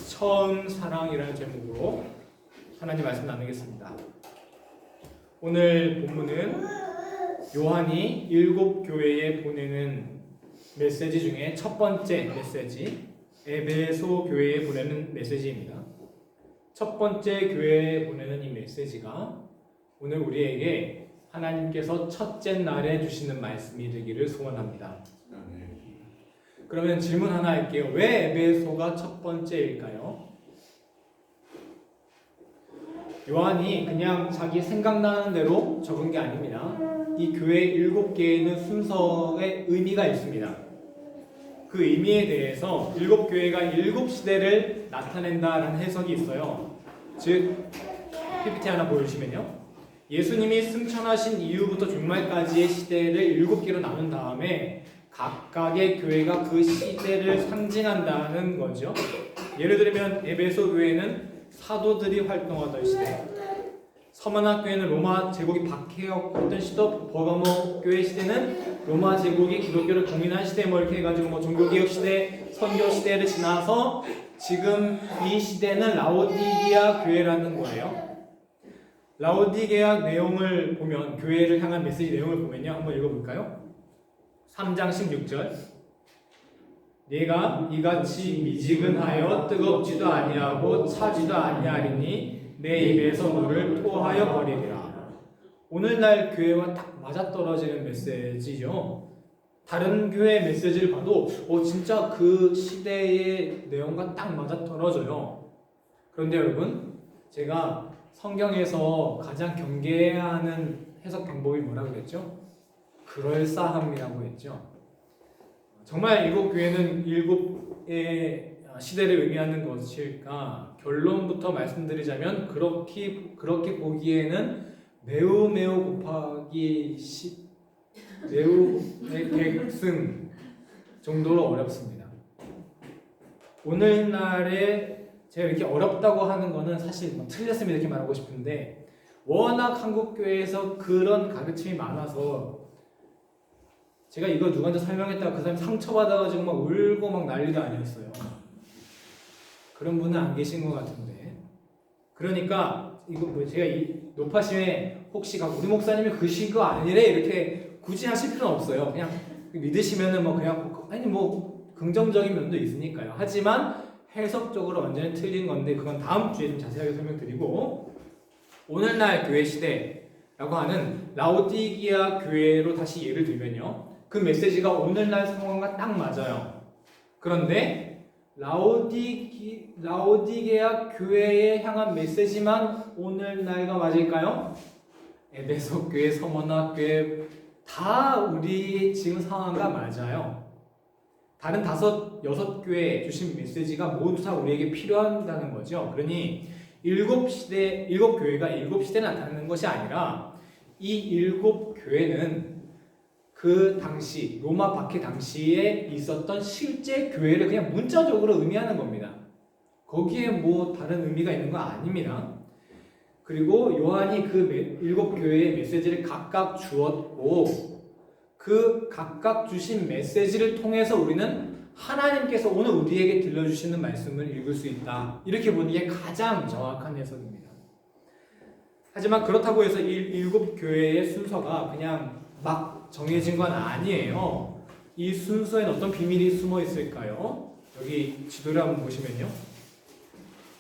처음 사랑이라는 제목으로 하나님 말씀 나누겠습니다. 오늘 본문은 요한이 7교회에 보내는 메시지 중에 첫 번째 메시지, 에베소 교회에 보내는 메시지입니다. 첫 번째 교회에 보내는 이 메시지가 오늘 우리에게 하나님께서 첫째 날에 주시는 말씀이 되기를 소원합니다. 그러면 질문 하나 할게요. 왜 에베소가 첫 번째일까요? 요한이 그냥 자기 생각나는 대로 적은 게 아닙니다. 이 교회 7개에는 순서의 의미가 있습니다. 그 의미에 대해서 7교회가 7시대를 나타낸다라는 해석이 있어요. 즉, PPT 하나 보여주시면요. 예수님이 승천하신 이후부터 종말까지의 시대를 7개로 나눈 다음에 각각의 교회가 그 시대를 상징한다는 거죠. 예를 들면 에베소 교회는 사도들이 활동하던 시대, 서머나 교회는 로마 제국이 박해였던 시대, 버가모 교회 시대는 로마 제국이 기독교를 공인한 시대, 뭐 이렇게 해가지고 종교개혁 시대, 선교 시대를 지나서 지금 이 시대는 라오디게아 교회라는 거예요. 라오디게아 내용을 보면, 교회를 향한 메시지 내용을 보면요, 한번 읽어볼까요? 3장 16절. 네가 이같이 미지근하여 뜨겁지도 아니하고 차지도 아니하리니 내 입에서 너를 토하여 버리리라. 오늘날 교회와 딱 맞아떨어지는 메시지죠. 다른 교회 메시지를 봐도 진짜 그 시대의 내용과 딱 맞아떨어져요. 그런데 여러분, 제가 성경에서 가장 경계하는 해석 방법이 뭐라고 그랬죠? 그럴싸함이라고 했죠. 정말 일곱 교회는 일곱의 시대를 의미하는 것일까? 결론부터 말씀드리자면 그렇게 보기에는 매우 곱하기 10, 매우의 100승 정도로 어렵습니다. 오늘날에 제가 이렇게 어렵다고 하는 거는 사실 틀렸으면 이렇게 말하고 싶은데, 워낙 한국교회에서 그런 가르침이 많아서 제가 이거 누구한테 설명했다가 그 사람이 상처받아가지고 막 울고 막 난리도 아니었어요. 그런 분은 안 계신 것 같은데. 그러니까 이거 제가 이 높아심에 혹시 우리 목사님이 그 식거 아니래 이렇게 굳이 하실 필요는 없어요. 그냥 믿으시면은 그냥 아니 긍정적인 면도 있으니까요. 하지만 해석적으로 완전히 틀린 건데 그건 다음 주에 좀 자세하게 설명드리고, 오늘날 교회 시대라고 하는 라오디게아 교회로 다시 예를 들면요, 그 메시지가 오늘날 상황과 딱 맞아요. 그런데 라오디게아 교회에 향한 메시지만 오늘날과 맞을까요? 에베소 교회, 서머나 교회 다 우리 지금 상황과 맞아요. 다른 5, 6교회 주신 메시지가 모두 다 우리에게 필요하다는 거죠. 그러니 7교회가 7시대에 나타나는 것이 아니라 이 7교회는 그 당시 로마 박해 당시에 있었던 실제 교회를 그냥 문자적으로 의미하는 겁니다. 거기에 다른 의미가 있는 거 아닙니다. 그리고 요한이 그 7교회의 메시지를 각각 주었고, 그 각각 주신 메시지를 통해서 우리는 하나님께서 오늘 우리에게 들려주시는 말씀을 읽을 수 있다, 이렇게 보는 게 가장 정확한 해석입니다. 하지만 그렇다고 해서 이 7교회의 순서가 그냥 막 정해진 건 아니에요. 이 순서에는 어떤 비밀이 숨어 있을까요? 여기 지도를 한번 보시면요,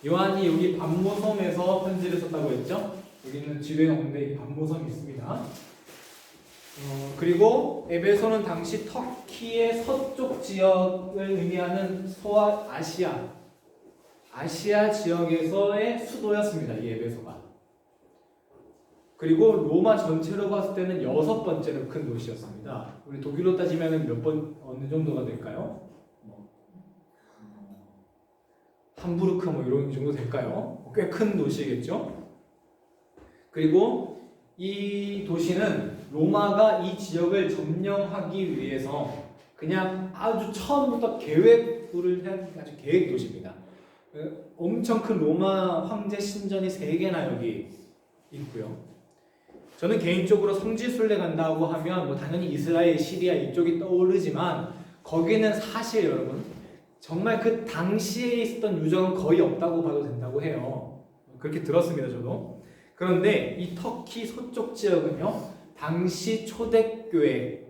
요한이 여기 반모섬에서 편지를 썼다고 했죠? 여기는 지도에 없는데 이 반모섬이 있습니다. 그리고 에베소는 당시 터키의 서쪽 지역을 의미하는 아시아 지역에서의 수도였습니다. 이 에베소가. 그리고 로마 전체로 봤을 때는 6번째로 큰 도시였습니다. 우리 독일로 따지면 어느 정도가 될까요? 함부르크 이런 정도 될까요? 꽤 큰 도시겠죠? 그리고 이 도시는 로마가 이 지역을 점령하기 위해서 그냥 아주 처음부터 계획을 한 아주 계획 도시입니다. 엄청 큰 로마 황제 신전이 3개나 여기 있고요. 저는 개인적으로 성지순례 간다고 하면 당연히 이스라엘, 시리아 이쪽이 떠오르지만, 거기는 사실 여러분 정말 그 당시에 있었던 유적은 거의 없다고 봐도 된다고 해요. 그렇게 들었습니다, 저도. 그런데 이 터키 서쪽 지역은요, 당시 초대교회의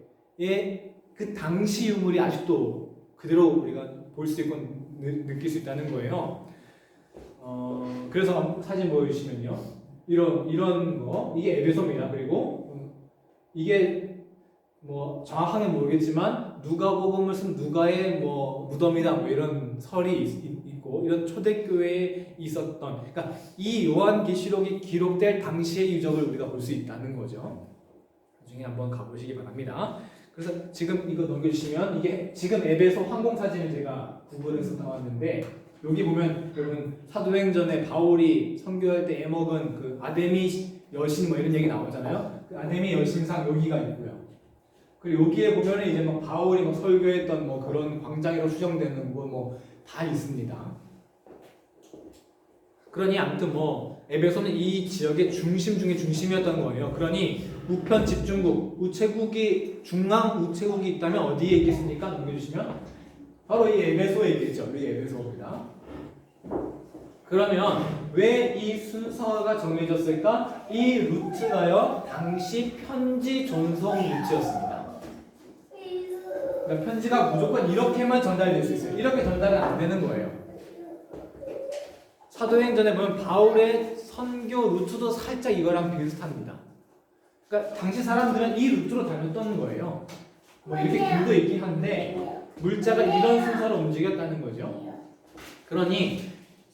그 당시 유물이 아직도 그대로 우리가 볼 수 있고 느낄 수 있다는 거예요. 그래서 사진 보여주시면요, 이런 거, 이게 에베소입니다. 그리고 이게 뭐 정확하게 모르겠지만 누가복음을 쓴 누가의 뭐 무덤이다 뭐 이런 설이 있고, 이런 초대교회에 있었던, 그러니까 이 요한계시록이 기록될 당시의 유적을 우리가 볼 수 있다는 거죠. 나중에 한번 가보시기 바랍니다. 그래서 지금 이거 넘겨주시면, 이게 지금 에베소 항공 사진을 제가 구글에서 나왔는데, 여기 보면 여러분 사도행전에 바울이 선교할 때 애먹은 그 아데미 여신 뭐 이런 얘기 나오잖아요. 그 아데미 여신상 여기가 있고요. 그리고 여기에 보면은 이제 막 바울이 막 설교했던 뭐 그런 광장이라고 추정되는 뭐 다 있습니다. 그러니 아무튼 뭐 에베소는 이 지역의 중심 중에 중심이었던 거예요. 그러니 우편 집중국, 우체국이, 중앙 우체국이 있다면 어디에 있겠습니까? 넘겨주시면 바로 이 에베소에 있겠죠. 여기 에베소입니다. 그러면 왜 이 순서가 정해졌을까? 이 루트가요, 당시 편지 전송 루트였습니다. 그러니까 편지가 무조건 이렇게만 전달될 수 있어요. 이렇게 전달은 안 되는 거예요. 사도행전에 보면 바울의 선교 루트도 살짝 이거랑 비슷합니다. 그러니까 당시 사람들은 이 루트로 다녔던 거예요. 뭐 이렇게 길도 있긴 한데 물자가 이런 순서로 움직였다는 거죠. 그러니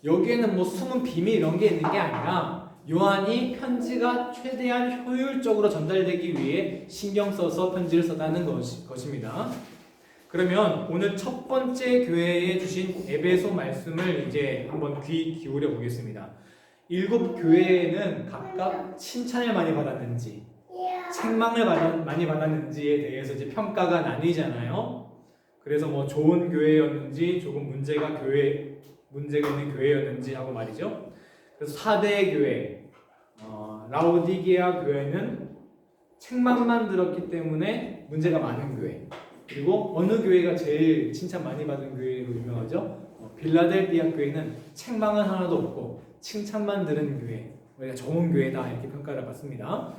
여기에는 뭐 숨은 비밀 이런 게 있는 게 아니라 요한이 편지가 최대한 효율적으로 전달되기 위해 신경 써서 편지를 썼다는 것입니다. 그러면 오늘 첫 번째 교회에 주신 에베소 말씀을 이제 한번 귀 기울여 보겠습니다. 7 교회에는 각각 칭찬을 많이 받았는지, 책망을 많이 받았는지에 대해서 이제 평가가 나뉘잖아요. 그래서 뭐 좋은 교회였는지, 조금 문제가 있는 교회였는지 하고 말이죠. 그래서 4대 교회, 라오디게아 교회는 책망만 들었기 때문에 문제가 많은 교회. 그리고 어느 교회가 제일 칭찬 많이 받은 교회로 유명하죠? 빌라델비아 교회는 책망은 하나도 없고 칭찬만 들은 교회, 우리가 좋은 교회다 이렇게 평가를 받습니다.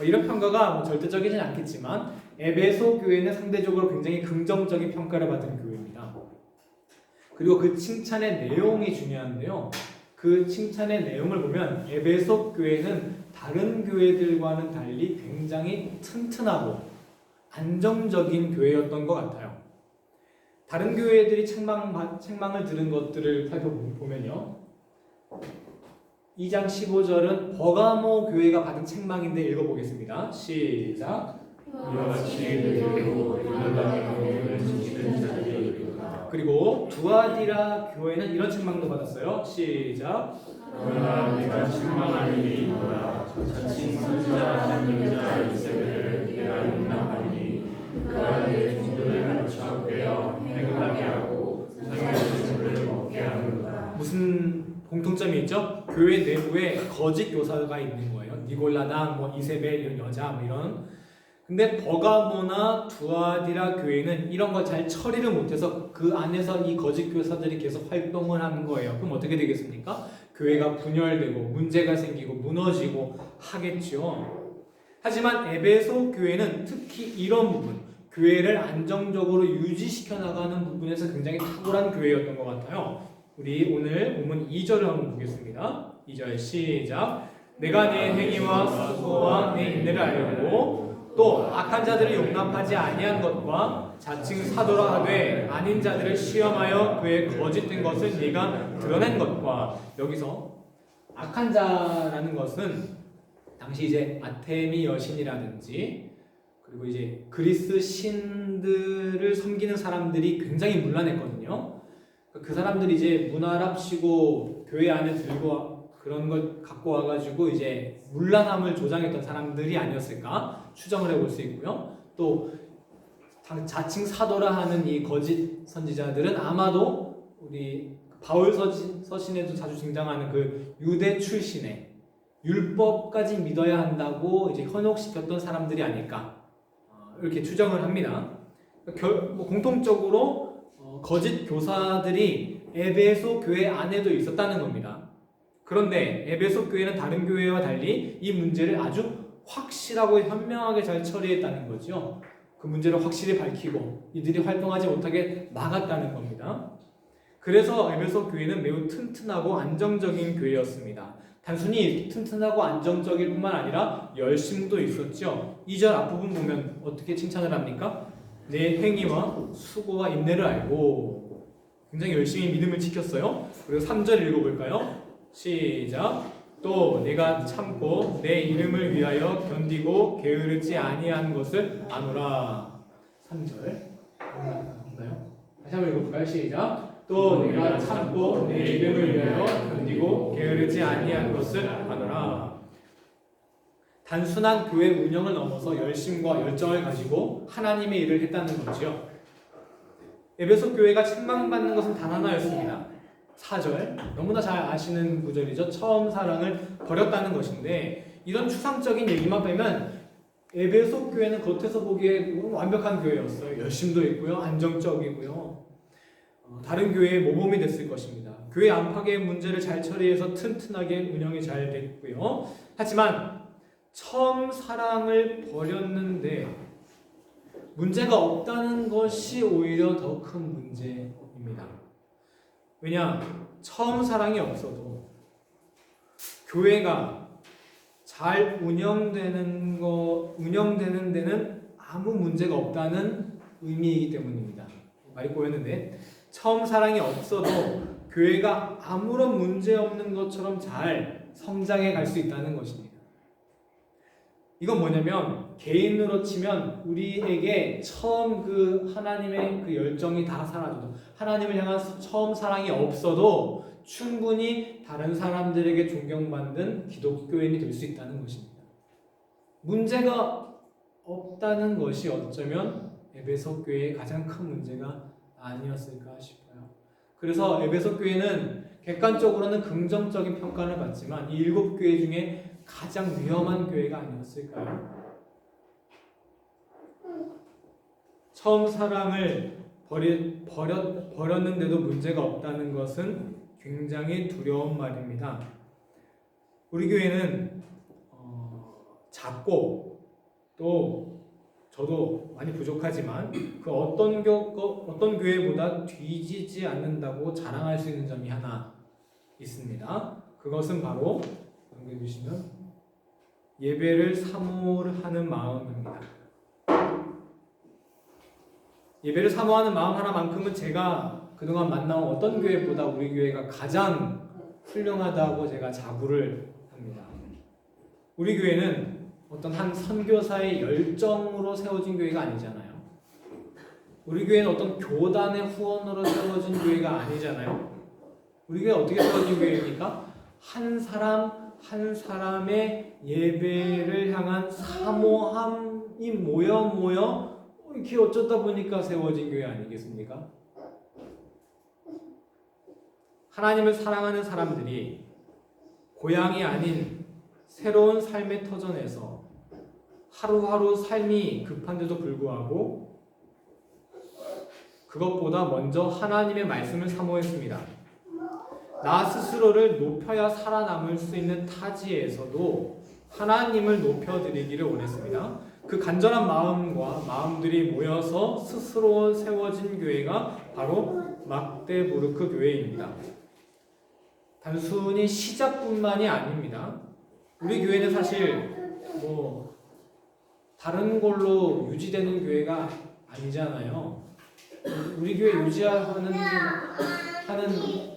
이런 평가가 뭐 절대적이진 않겠지만 에베소 교회는 상대적으로 굉장히 긍정적인 평가를 받은 교회입니다. 그리고 그 칭찬의 내용이 중요한데요. 그 칭찬의 내용을 보면 에베소 교회는 다른 교회들과는 달리 굉장히 튼튼하고 안정적인 교회였던 것 같아요. 다른 교회들이 책망을 들은 것들을 살펴보면요, 2장 15절은 버가모 교회가 받은 책망인데 읽어보겠습니다. 시작. 그리고 두아디라 교회는 이런 책망도 받았어요. 시작. 그러나 내가 책망하니 너라 자칭 선지자하는 여자 이세벨을 내가 용납하니 그가 내 종들을 거쳐되어 행하게 하고 자기의 종들을 먹게 하는도다. 무슨 공통점이 있죠? 교회 내부에 거짓 교사가 있는 거예요. 니골라당, 뭐 이세벨 이런 여자 뭐 이런. 근데 버가모나 두아디라 교회는 이런 걸 잘 처리를 못해서 그 안에서 이 거짓 교사들이 계속 활동을 하는 거예요. 그럼 어떻게 되겠습니까? 교회가 분열되고 문제가 생기고 무너지고 하겠죠. 하지만 에베소 교회는 특히 이런 부분, 교회를 안정적으로 유지시켜 나가는 부분에서 굉장히 탁월한 교회였던 것 같아요. 우리 오늘 본문 2절을 한번 보겠습니다. 2절 시작. 내가 내 행위와 수고와 내 인내를 알고 또 악한 자들을 용납하지 아니한 것과 자칭 사도라 하되 아닌 자들을 시험하여 그의 거짓된 것을 네가 드러낸 것과, 여기서 악한 자라는 것은 당시 이제 아테미 여신이라든지 그리고 이제 그리스 신들을 섬기는 사람들이 굉장히 문란했거든요. 그 사람들이 이제 문화랍시고 교회 안에 들고 그런 걸 갖고 와가지고 이제 문란함을 조장했던 사람들이 아니었을까 추정을 해볼 수 있고요. 또 자칭 사도라 하는 이 거짓 선지자들은 아마도 우리 바울 서신에도 자주 등장하는 그 유대 출신의 율법까지 믿어야 한다고 이제 현혹시켰던 사람들이 아닐까 이렇게 추정을 합니다. 공통적으로 거짓 교사들이 에베소 교회 안에도 있었다는 겁니다. 그런데 에베소 교회는 다른 교회와 달리 이 문제를 아주 확실하고 현명하게 잘 처리했다는 거죠. 그 문제를 확실히 밝히고 이들이 활동하지 못하게 막았다는 겁니다. 그래서 에베소 교회는 매우 튼튼하고 안정적인 교회였습니다. 단순히 튼튼하고 안정적일 뿐만 아니라 열심도 있었죠. 2절 앞부분 보면 어떻게 칭찬을 합니까? 내 행위와 수고와 인내를 알고 굉장히 열심히 믿음을 지켰어요. 그리고 3절 읽어볼까요? 시작. 또 내가 참고 내 이름을 위하여 견디고 게으르지 아니한 것을 아노라. 3절 나요? 다시 한번 읽어볼까요? 시작. 또 내가 참고 내 이름을 위하여 견디고 게으르지 아니한 것을 아노라. 단순한 교회 운영을 넘어서 열심과 열정을 가지고 하나님의 일을 했다는 거죠. 에베소 교회가 책망받는 것은 단 하나였습니다. 4절, 너무나 잘 아시는 구절이죠. 처음 사랑을 버렸다는 것인데, 이런 추상적인 얘기만 빼면 에베소 교회는 겉에서 보기에 완벽한 교회였어요. 열심도 있고요, 안정적이고요, 다른 교회의 모범이 됐을 것입니다. 교회 안팎의 문제를 잘 처리해서 튼튼하게 운영이 잘 됐고요. 하지만 처음 사랑을 버렸는데 문제가 없다는 것이 오히려 더 큰 문제입니다. 왜냐? 처음 사랑이 없어도 교회가 잘 운영되는 데는 아무 문제가 없다는 의미이기 때문입니다. 말이 꼬였는데, 처음 사랑이 없어도 교회가 아무런 문제 없는 것처럼 잘 성장해 갈 수 있다는 것입니다. 이건 뭐냐면, 개인으로 치면 우리에게 처음 그 하나님의 그 열정이 다 사라져도, 하나님을 향한 처음 사랑이 없어도 충분히 다른 사람들에게 존경받는 기독교인이 될 수 있다는 것입니다. 문제가 없다는 것이 어쩌면 에베소 교회의 가장 큰 문제가 아니었을까 싶어요. 그래서 에베소 교회는 객관적으로는 긍정적인 평가를 받지만 이 7교회 중에 가장 위험한 교회가 아니었을까요? 처음 사랑을 버렸는데도 문제가 없다는 것은 굉장히 두려운 말입니다. 우리 교회는 작고 또 저도 많이 부족하지만 그 어떤 교회보다 뒤지지 않는다고 자랑할 수 있는 점이 하나 있습니다. 그것은 바로 넘겨주시면 예배를 사모하는 마음입니다. 예배를 사모하는 마음 하나만큼은 제가 그동안 만나온 어떤 교회보다 우리 교회가 가장 훌륭하다고 제가 자부를 합니다. 우리 교회는 어떤 한 선교사의 열정으로 세워진 교회가 아니잖아요. 우리 교회는 어떤 교단의 후원으로 세워진 교회가 아니잖아요. 우리 교회는 어떻게 세워진 교회입니까? 한 사람 한 사람의 예배를 향한 사모함이 모여 이렇게 어쩌다 보니까 세워진 교회 아니겠습니까? 하나님을 사랑하는 사람들이 고향이 아닌 새로운 삶의 터전에서 하루하루 삶이 급한데도 불구하고 그것보다 먼저 하나님의 말씀을 사모했습니다. 나 스스로를 높여야 살아남을 수 있는 타지에서도 하나님을 높여드리기를 원했습니다. 그 간절한 마음들이 모여서 스스로 세워진 교회가 바로 막데부르크 교회입니다. 단순히 시작뿐만이 아닙니다. 우리 교회는 사실 다른 걸로 유지되는 교회가 아니잖아요. 우리 교회 유지하는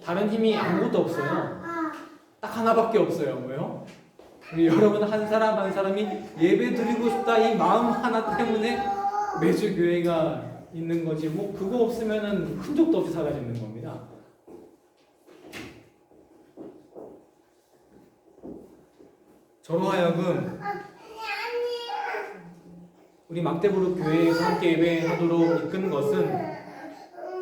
다른 힘이 아무것도 없어요. 딱 하나밖에 없어요. 뭐요? 여러분 한 사람 한 사람이 예배 드리고 싶다 이 마음 하나 때문에 매주 교회가 있는 거지. 그거 없으면은 흔적도 없이 사라지는 겁니다. 저로 하여금 우리 막대부르 교회에서 함께 예배하도록 이끈 것은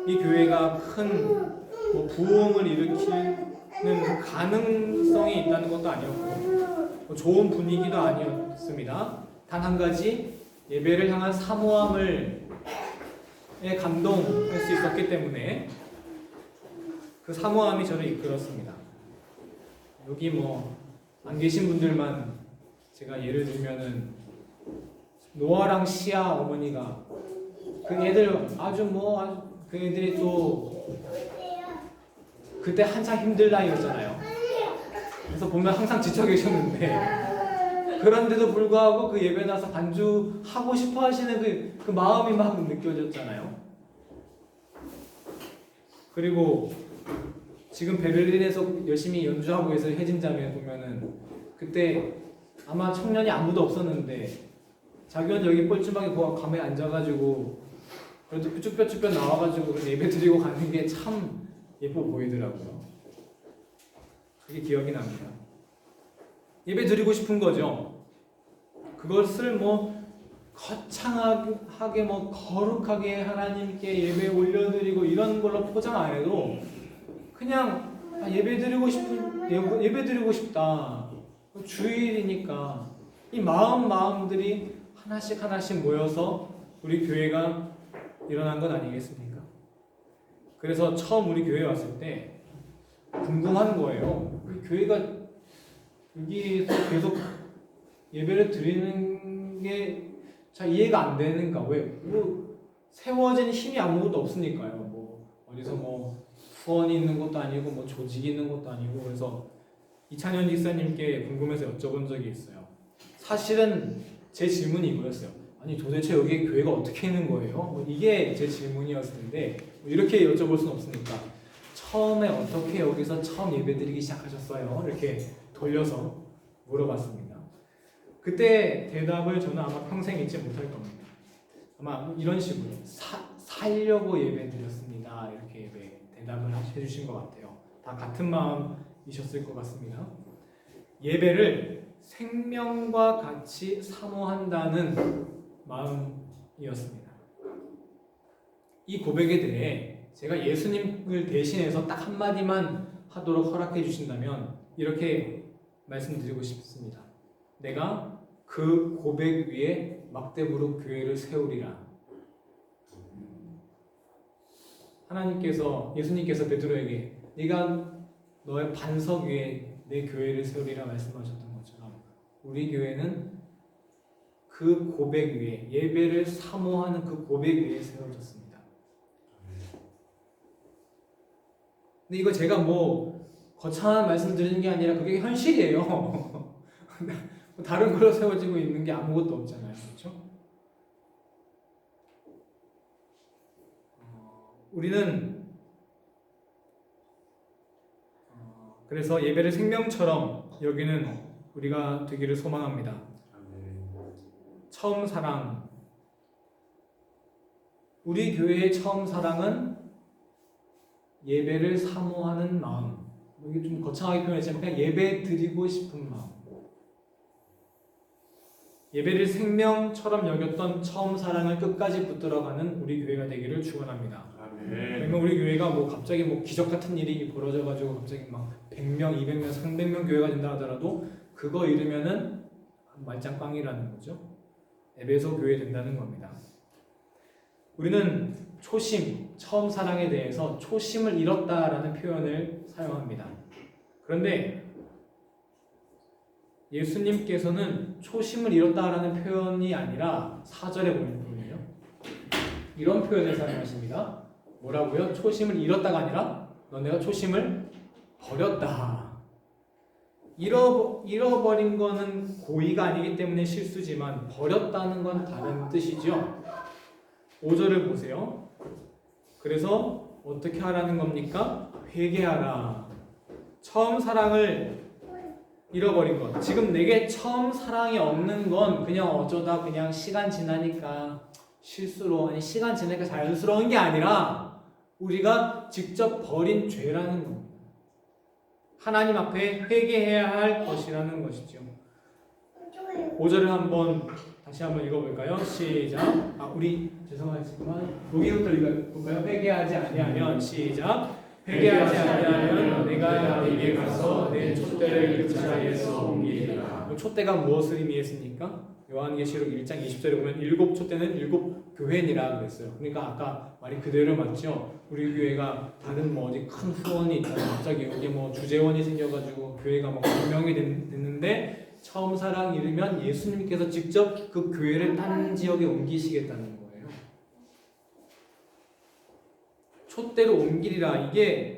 이 교회가 큰 부흥을 일으키는 가능성이 있다는 것도 아니었고 좋은 분위기도 아니었습니다. 단 한 가지 예배를 향한 사모함을 감동할 수 있었기 때문에 그 사모함이 저를 이끌었습니다. 여기 뭐 안 계신 분들만 제가 예를 들면은 노아랑 시아 어머니가 그 애들 아주 그 애들이 또 그때 한참 힘들 나이였잖아요. 그래서 보면 항상 지쳐 계셨는데 그런데도 불구하고 그 예배 나서 반주하고 싶어 하시는 그 마음이 막 느껴졌잖아요. 그리고 지금 베를린에서 열심히 연주하고 계신 혜진자매 보면은 그때 아마 청년이 아무도 없었는데 자기는 여기 뻘쭘하게 감에 앉아가지고 그래도 뾰족뾰족 나와가지고 예배 드리고 가는 게 참 예뻐 보이더라고요. 그게 기억이 납니다. 예배 드리고 싶은 거죠. 그것을 거창하게 거룩하게 하나님께 예배 올려드리고 이런 걸로 포장 안 해도 그냥 예배 드리고 싶다. 주일이니까 이 마음들이 하나씩 모여서 우리 교회가 일어난 건 아니겠습니까? 그래서 처음 우리 교회에 왔을 때 궁금한 거예요. 우리 교회가 여기서 계속 예배를 드리는 게 잘 이해가 안 되는가? 왜? 세워진 힘이 아무것도 없으니까요. 어디서 후원이 있는 것도 아니고 조직이 있는 것도 아니고. 그래서 이찬현 집사님께 궁금해서 여쭤본 적이 있어요. 사실은 제 질문이 이거였어요. 아니 도대체 여기 교회가 어떻게 있는 거예요? 이게 제 질문이었을 텐데 이렇게 여쭤볼 수는 없으니까 처음에 어떻게 여기서 처음 예배드리기 시작하셨어요? 이렇게 돌려서 물어봤습니다. 그때 대답을 저는 아마 평생 잊지 못할 겁니다. 아마 이런 식으로 살려고 예배드렸습니다. 이렇게 대답을 해주신 것 같아요. 다 같은 마음이셨을 것 같습니다. 예배를 생명과 같이 사모한다는 마음이었습니다. 이 고백에 대해 제가 예수님을 대신해서 딱 한마디만 하도록 허락해 주신다면 이렇게 말씀드리고 싶습니다. 내가 그 고백 위에 막대무릎 교회를 세우리라. 예수님께서 베드로에게 네가 너의 반석 위에 내 교회를 세우리라 말씀하셨던 것처럼 우리 교회는 그 고백 위에 예배를 사모하는 그 고백 위에 세워졌습니다. 근데 이거 제가 거창한 말씀 드리는 게 아니라 그게 현실이에요. 다른 걸로 세워지고 있는 게 아무것도 없잖아요. 그렇죠? 우리는 그래서 예배를 생명처럼 여기는 우리가 되기를 소망합니다. 처음 사랑. 우리 교회의 처음 사랑은 예배를 사모하는 마음. 이게 좀 거창하게 표현했지만 그냥 예배 드리고 싶은 마음. 예배를 생명처럼 여겼던 처음 사랑을 끝까지 붙들어가는 우리 교회가 되기를 축원합니다. 왜냐면 우리 교회가 갑자기 기적 같은 일이 벌어져가지고 갑자기 100명, 200명, 300명 교회가 된다 하더라도 그거 이르면은 말짱꽝이라는 거죠. 에베소 교회 된다는 겁니다. 우리는 초심, 처음 사랑에 대해서 초심을 잃었다라는 표현을 사용합니다. 그런데 예수님께서는 초심을 잃었다라는 표현이 아니라 4절에 보면요. 이런 표현을 사용하십니다. 뭐라고요? 초심을 잃었다가 아니라 너네가 초심을 버렸다. 잃어버린 거는 고의가 아니기 때문에 실수지만 버렸다는 건 다른 뜻이죠. 5절을 보세요. 그래서 어떻게 하라는 겁니까? 회개하라. 처음 사랑을 잃어버린 것. 지금 내게 처음 사랑이 없는 건 그냥 어쩌다 그냥 시간 지나니까 실수로 아니 시간 지나니까 자연스러운 게 아니라 우리가 직접 버린 죄라는 겁니다. 하나님 앞에 회개해야 할 것이라는 것이죠. 5절을 다시 한번 읽어볼까요? 시작. 우리 죄송하지만 여기부터 읽어볼까요? 회개하지 아니하면 시작. 회개하지 아니하면 내가 내게 너희에게 가서 내 촛대를 그 자리에서 옮기리라. 촛대가 무엇을 의미했습니까? 요한계시록 1장 20절에 보면 일곱 촛대는 일곱 교회니라 그랬어요. 그러니까 아까 말이 그대로 맞죠. 우리 교회가 다른 뭐 어디 큰 후원이 있다가 갑자기 여기 뭐 주재원이 생겨가지고 교회가 뭐 100명이 됐는데 처음 사랑 이르면 예수님께서 직접 그 교회를 다른 지역에 옮기시겠다는 거예요. 촛대로 옮기리라, 이게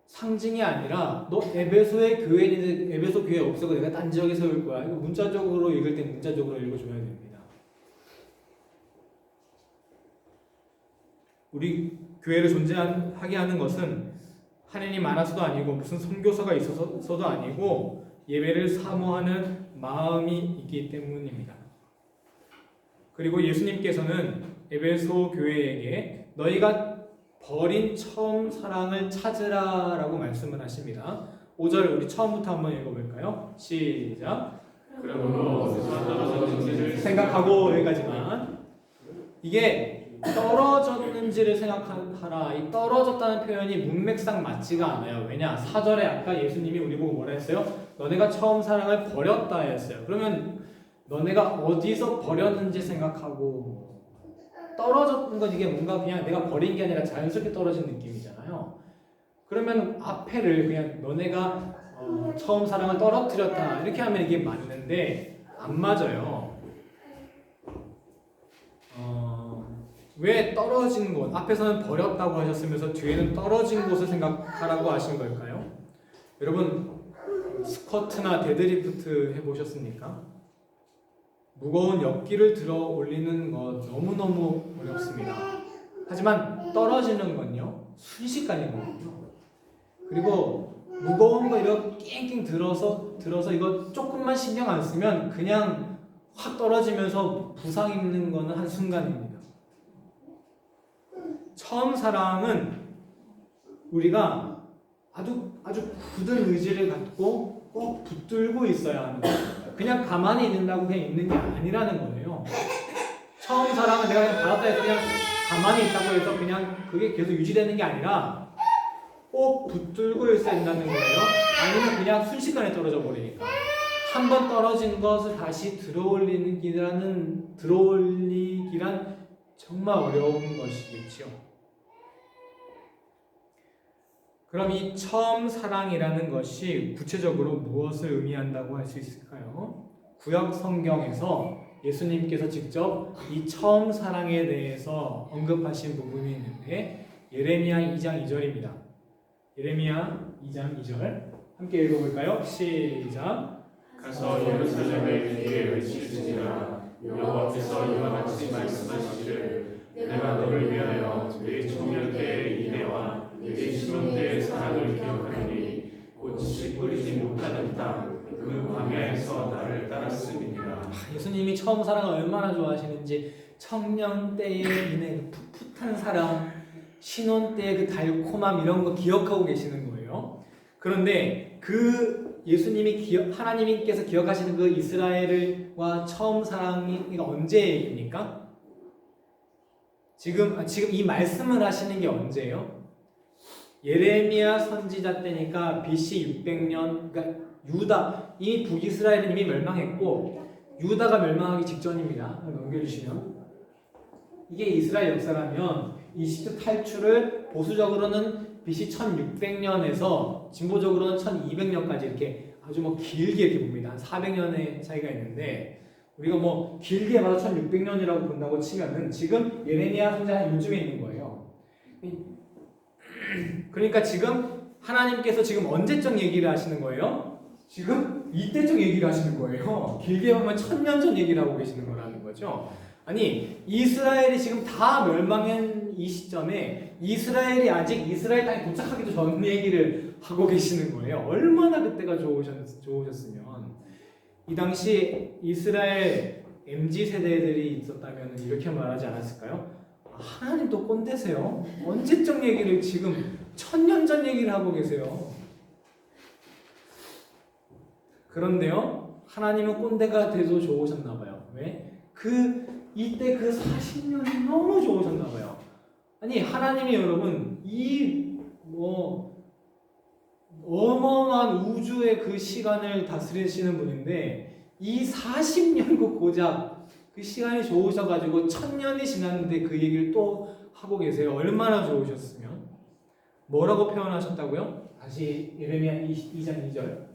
상징이 아니라 너 에베소의 교회인데 에베소 교회 없애고 내가 딴 지역에 세울 거야. 이거 문자적으로 읽을 때 문자적으로 읽어줘야 됩니다. 우리 교회를 존재하게 하는 것은 하느님 알아서도 아니고 무슨 선교사가 있어서도 아니고 예배를 사모하는 마음이 있기 때문입니다. 그리고 예수님께서는 에베소 교회에게 너희가 버린 처음 사랑을 찾으라 라고 말씀을 하십니다. 5절 우리 처음부터 한번 읽어볼까요? 시작. 그러므로 떨어졌는지를 생각하고 여기까지만. 이게 떨어졌는지를 생각하라. 이 떨어졌다는 표현이 문맥상 맞지가 않아요. 왜냐? 4절에 아까 예수님이 우리 보고 뭐라 했어요? 너네가 처음 사랑을 버렸다 했어요. 그러면 너네가 어디서 버렸는지 생각하고, 떨어졌는 건 이게 뭔가 그냥 내가 버린 게 아니라 자연스럽게 떨어진 느낌이잖아요. 그러면 앞에를 그냥 너네가 처음 사랑을 떨어뜨렸다 이렇게 하면 이게 맞는데 안 맞아요. 왜 떨어진 곳, 앞에서는 버렸다고 하셨으면서 뒤에는 떨어진 곳을 생각하라고 하신 걸까요? 여러분 스쿼트나 데드리프트 해보셨습니까? 무거운 역기를 들어 올리는 것 너무너무 어렵습니다. 하지만 떨어지는 건요 순식간이거든요. 그리고 무거운 거 이렇게 낑낑 들어서 이거 조금만 신경 안 쓰면 그냥 확 떨어지면서 부상 입는 거는 한순간입니다. 처음 사랑은 우리가 아주 굳은 의지를 갖고 꼭 붙들고 있어야 하는 거예요. 그냥 가만히 있는다고 그냥 있는 게 아니라는 거예요. 처음 사랑은 내가 그냥 받았다 해서 그냥 가만히 있다고 해서 그냥 그게 계속 유지되는 게 아니라 꼭 붙들고 있어야 된다는 거예요. 아니면 그냥 순식간에 떨어져 버리니까. 한 번 떨어진 것을 다시 들어올리기란 정말 어려운 것이겠죠. 그럼 이 처음 사랑이라는 것이 구체적으로 무엇을 의미한다고 할 수 있을까요? 구약 성경에서 예수님께서 직접 이 처음 사랑에 대해서 언급하신 부분이 있는데 예레미야 2장 2절입니다. 예레미야 2장 2절 함께 읽어볼까요? 시작. 가서 예루살렘의 귀에 외치시니라. 여호와께서 이와 같이 말씀하시기를 내가 너를 위하여 내 청년 때의 인애와 내 신혼 때의 사랑을 기억하노니 꽃이 뿌리지 못하는 땅 그 광야에서 나를 따랐음이니라. 예수님이 처음 사랑을 얼마나 좋아하시는지 청년 때의 인애, 그 풋풋한 사랑, 신혼 때의 그 달콤함 이런 거 기억하고 계시는 거예요. 그런데 그 예수님이 하나님께서 기억하시는 그 이스라엘과 처음 사랑이 언제 얘기입니까? 지금 이 말씀을 하시는 게 언제예요? 예레미야 선지자 때니까 BC 600년, 그러니까 유다, 이미 북이스라엘은 이미 멸망했고 유다가 멸망하기 직전입니다. 넘겨주시면 이게 이스라엘 역사라면 이집트 탈출을 보수적으로는 BC 1600년에서 진보적으로는 1200년까지 이렇게 아주 뭐 길게 이렇게 봅니다. 한 400년의 차이가 있는데 우리가 뭐 길게 봐도 1600년이라고 본다고 치면은 지금 예레미야 선지자 요즘에 있는 거예요. 그러니까 지금 하나님께서 지금 언제적 얘기를 하시는 거예요? 지금 이때적 얘기를 하시는 거예요. 길게 보면 1000년 전 얘기를 하고 계시는 거라는 거죠. 아니 이스라엘이 지금 다 멸망한 이 시점에 이스라엘이 아직 이스라엘 땅에 도착하기도 전 얘기를 하고 계시는 거예요. 얼마나 그때가 좋으셨으면. 이 당시 이스라엘 MZ세대들이 있었다면 이렇게 말하지 않았을까요? 하나님 또 꼰대세요? 언제적 얘기를 지금 1000년 전 얘기를 하고 계세요. 그런데요, 하나님은 꼰대가 돼도 좋으셨나봐요. 왜? 이때 그 40년이 너무 좋으셨나봐요. 아니, 하나님이 여러분, 어마어마한 우주의 그 시간을 다스리시는 분인데 이 40년 그 고작 그 시간이 좋으셔가지고 1000년이 지났는데 그 얘기를 또 하고 계세요. 얼마나 좋으셨으면. 뭐라고 표현하셨다고요? 다시 예레미야 2장 2절.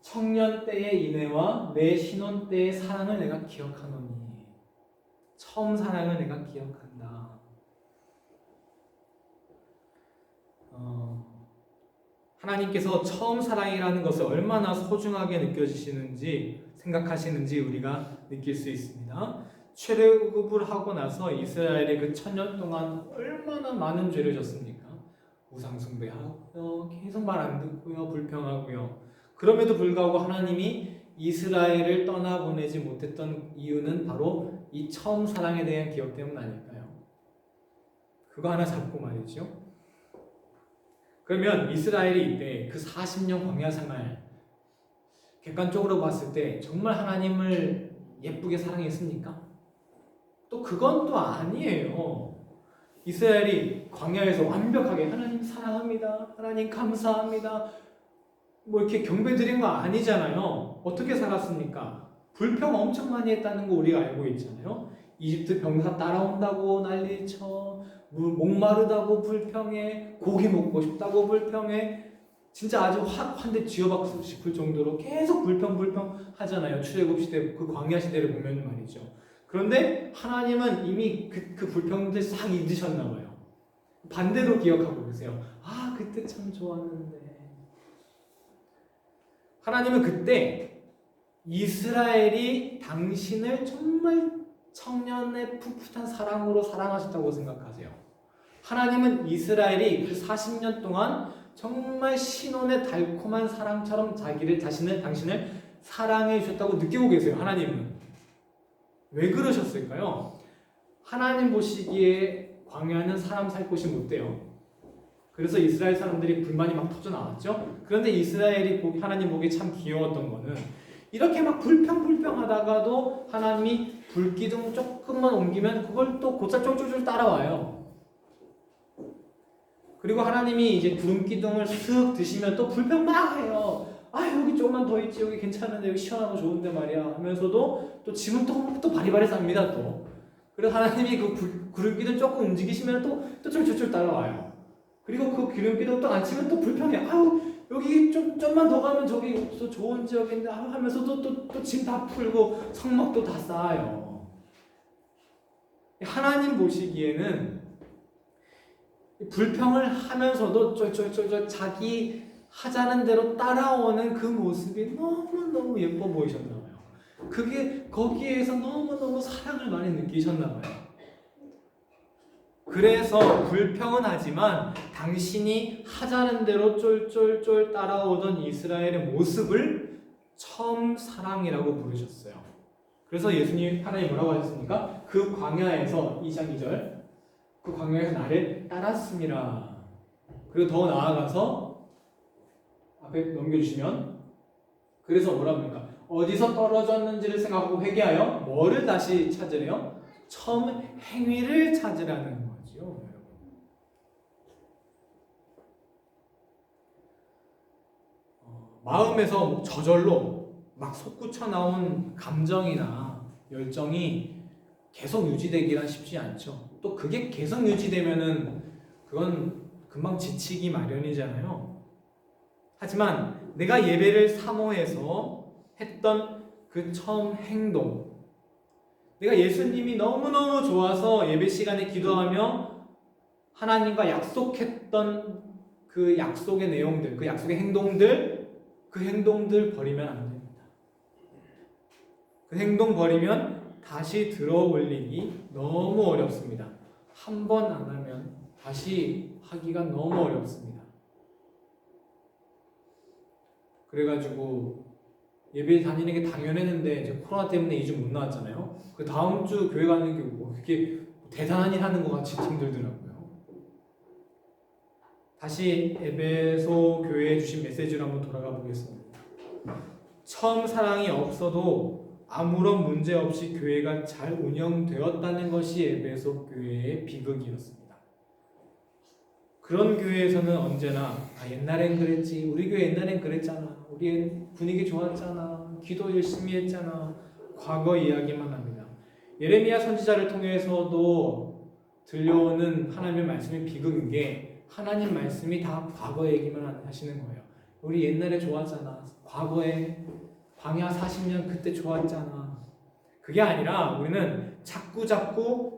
청년 때의 인애와 내 신혼 때의 사랑을 내가 기억하노니. 처음 사랑을 내가 기억한다. 하나님께서 처음 사랑이라는 것을 얼마나 소중하게 느껴지시는지 생각하시는지 우리가 느낄 수 있습니다. 출애굽을 하고 나서 이스라엘이 그 1000년 동안 얼마나 많은 죄를 졌습니까? 우상 숭배하고요, 계속 말 안 듣고요, 불평하고요. 그럼에도 불구하고 하나님이 이스라엘을 떠나보내지 못했던 이유는 바로 이 처음 사랑에 대한 기억 때문 아닐까요? 그거 하나 잡고 말이죠. 그러면 이스라엘이 이때 그 40년 광야 생활 객관적으로 봤을 때 정말 하나님을 예쁘게 사랑했습니까? 또 그건 또 아니에요. 이스라엘이 광야에서 완벽하게 하나님 사랑합니다, 하나님 감사합니다, 뭐 이렇게 경배드린 거 아니잖아요. 어떻게 살았습니까? 불평 엄청 많이 했다는 거 우리가 알고 있잖아요. 이집트 병사 따라온다고 난리쳐, 목마르다고 불평해, 고기 먹고 싶다고 불평해, 진짜 아주 한대 쥐어박고 싶을 정도로 계속 불평 하잖아요. 출애굽 시대 그 광야 시대를 보면 말이죠. 그런데 하나님은 이미 그 불평들 싹 잊으셨나 봐요. 반대로 기억하고 계세요. 아, 그때 참 좋았는데. 하나님은 그때 이스라엘이 당신을 정말 청년의 풋풋한 사랑으로 사랑하셨다고 생각하세요. 하나님은 이스라엘이 그 40년 동안 정말 신혼의 달콤한 사랑처럼 당신을 사랑해 주셨다고 느끼고 계세요. 하나님은. 왜 그러셨을까요? 하나님 보시기에 광야는 사람 살 곳이 못 돼요. 그래서 이스라엘 사람들이 불만이 막 터져 나왔죠. 그런데 이스라엘이 하나님 보기에 참 귀여웠던 거는 이렇게 막 불평하다가도 하나님이 불기둥 조금만 옮기면 그걸 또 곧잘 쫄쫄쫄 따라와요. 그리고 하나님이 이제 구름기둥을 쓱 드시면 또 불평 막 해요. 아, 여기 조금만 더 있지, 여기 괜찮은데, 여기 시원하고 좋은데 말이야 하면서도 또 짐은 또 바리바리 쌉니다. 또 그래서 하나님이 그 구름기둥 조금 움직이시면 또 쫄쫄쫄 따라와요. 그리고 그 기름기둥 또 안 치면 또 불평해. 아유, 여기 좀만 더 가면 저기 또 좋은 지역인데 하면서도 또 짐 다 풀고 성막도 다 쌓아요. 하나님 보시기에는 불평을 하면서도 쫄쫄쫄쫄 자기 하자는 대로 따라오는 그 모습이 너무너무 예뻐 보이셨나 봐요. 그게 거기에서 너무너무 사랑을 많이 느끼셨나 봐요. 그래서 불평은 하지만 당신이 하자는 대로 쫄쫄쫄 따라오던 이스라엘의 모습을 처음 사랑이라고 부르셨어요. 그래서 예수님, 하나님 뭐라고 하셨습니까? 그 광야에서 2장 2절 그 광야에서 나를 따랐습니다. 그리고 더 나아가서 앞에 넘겨주시면 그래서 뭐라 합니까? 어디서 떨어졌는지를 생각하고 회개하여 뭐를 다시 찾으래요? 처음 행위를 찾으라는 거죠, 여러분. 마음에서 저절로 막 솟구쳐 나온 감정이나 열정이 계속 유지되기란 쉽지 않죠. 또 그게 계속 유지되면은 그건 금방 지치기 마련이잖아요. 하지만 내가 예배를 사모해서 했던 그 처음 행동, 내가 예수님이 너무너무 좋아서 예배 시간에 기도하며 하나님과 약속했던 그 약속의 내용들, 그 약속의 행동들, 그 행동들 버리면 안 됩니다. 그 행동 버리면 다시 들어올리기 너무 어렵습니다. 한 번 안 하면 다시 하기가 너무 어렵습니다. 그래가지고 예배 다니는 게 당연했는데 이제 코로나 때문에 2주 못 나왔잖아요. 그 다음 주 교회 가는 게 뭐 그게 대단한 일 하는 것 같이 힘들더라고요. 다시 에베소 교회에 주신 메시지로 한번 돌아가 보겠습니다. 처음 사랑이 없어도 아무런 문제 없이 교회가 잘 운영되었다는 것이 에베소 교회의 비극이었습니다. 그런 교회에서는 언제나 옛날엔 그랬지, 우리 교회 옛날엔 그랬잖아, 우리 분위기 좋았잖아, 기도 열심히 했잖아, 과거 이야기만 합니다. 예레미야 선지자를 통해서도 들려오는 하나님의 말씀이 비극인 게 하나님 말씀이 다 과거 얘기만 하시는 거예요. 우리 옛날에 좋았잖아, 과거에 광야 40년 그때 좋았잖아. 그게 아니라 우리는 자꾸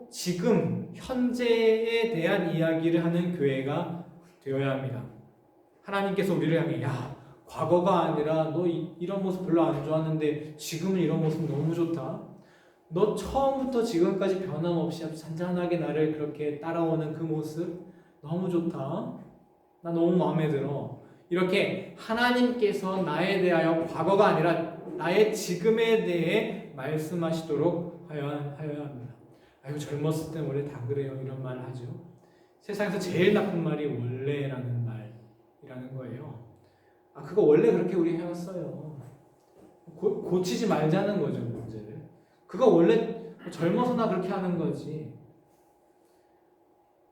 지금 현재에 대한 이야기를 하는 교회가 되어야 합니다. 하나님께서 우리를 향해 과거가 아니라 너 이런 모습 별로 안 좋았는데 지금은 이런 모습 너무 좋다. 너 처음부터 지금까지 변함없이 아주 잔잔하게 나를 그렇게 따라오는 그 모습 너무 좋다. 나 너무 마음에 들어. 이렇게 하나님께서 나에 대하여 과거가 아니라 나의 지금에 대해 말씀하시도록 하여야 합니다. 아유, 젊었을 땐 원래 다 그래요, 이런 말 하죠. 세상에서 제일 나쁜 말이 원래라는 말이라는 거예요. 그거 원래 그렇게 우리 해왔어요. 고치지 말자는 거죠, 문제를. 그거 원래 젊어서나 그렇게 하는 거지.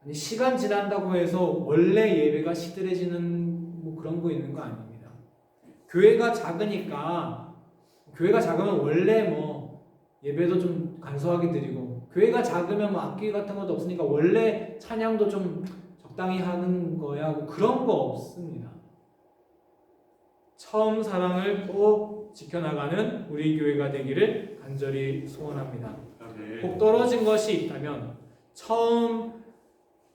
아니, 시간 지난다고 해서 원래 예배가 시들해지는 뭐 그런 거 있는 거 아닙니다. 교회가 작으니까, 교회가 작으면 원래 뭐 예배도 좀 간소하게 드리고, 교회가 작으면 뭐 악기 같은 것도 없으니까 원래 찬양도 좀 적당히 하는 거야, 뭐 그런 거 없습니다. 처음 사랑을 꼭 지켜나가는 우리 교회가 되기를 간절히 소원합니다. 꼭 떨어진 것이 있다면 처음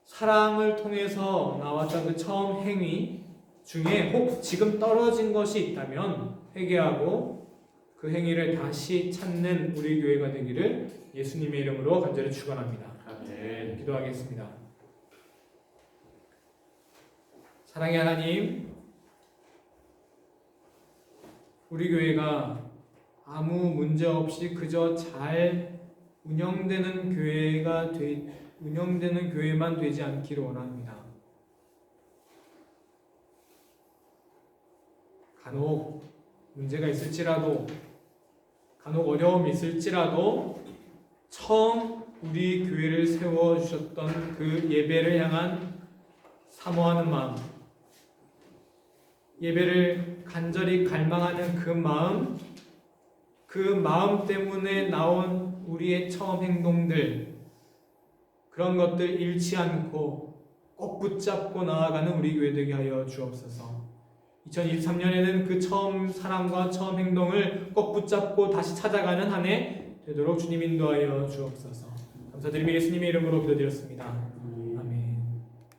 사랑을 통해서 나왔던 그 처음 행위 중에 혹 지금 떨어진 것이 있다면 회개하고 그 행위를 다시 찾는 우리 교회가 되기를 예수님의 이름으로 간절히 축원합니다. 기도하겠습니다. 사랑의 하나님, 우리 교회가 아무 문제 없이 그저 잘 운영되는 교회만 되지 않기를 원합니다. 간혹 문제가 있을지라도, 간혹 어려움이 있을지라도 처음 우리 교회를 세워주셨던 그 예배를 향한 사모하는 마음, 예배를 간절히 갈망하는 그 마음 때문에 나온 우리의 처음 행동들, 그런 것들 잃지 않고 꼭 붙잡고 나아가는 우리 교회 되게 하여 주옵소서. 2023년에는 그 처음 사랑과 처음 행동을 꼭 붙잡고 다시 찾아가는 한 해 되도록 주님 인도하여 주옵소서. 감사드리며 예수님의 이름으로 기도드렸습니다.